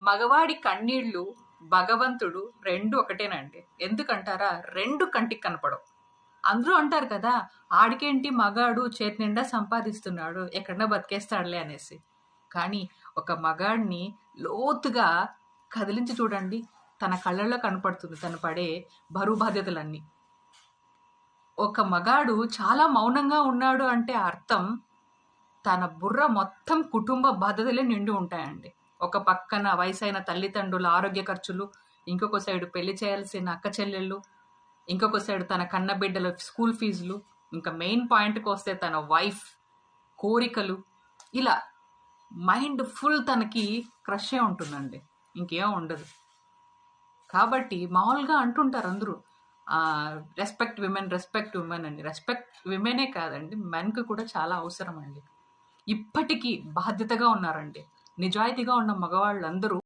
మగవాడి కన్నీళ్లు భగవంతుడు రెండు ఒకటేనండి. ఎందుకంటారా? రెండు కంటికి కనపడవు. అందరూ అంటారు కదా, ఆడికేంటి మగాడు చేతి నిండా సంపాదిస్తున్నాడు ఎక్కడన్నా బతికేస్తాడులే అనేసి. కానీ ఒక మగాడిని లోతుగా కదిలించి చూడండి, తన కళ్ళల్లో కనపడుతుంది తను పడే బరువు బాధ్యతలన్నీ. ఒక మగాడు చాలా మౌనంగా ఉన్నాడు అంటే అర్థం తన బుర్ర మొత్తం కుటుంబ బాధ్యతలే నిండి ఉంటాయండి. ఒక పక్కన వయసైన తల్లిదండ్రుల ఆరోగ్య ఖర్చులు, ఇంకొక సైడు పెళ్లి చేయాల్సిన అక్క చెల్లెళ్ళు, ఇంకొక సైడు తన కన్న బిడ్డల స్కూల్ ఫీజులు, ఇంకా మెయిన్ పాయింట్కి వస్తే తన వైఫ్ కోరికలు, ఇలా మైండ్ ఫుల్ తనకి క్రషే ఉంటుందండి, ఇంకేం ఉండదు. కాబట్టి మామూలుగా అంటుంటారు అందరూ, రెస్పెక్ట్ విమెన్ అని. రెస్పెక్ట్ విమెనే కాదండి, మెన్కి కూడా చాలా అవసరం అండి. ఇప్పటికీ బాధ్యతగా ఉన్నారండి. నిజాయితీగా ఉన్న మగవాళ్ళందరూ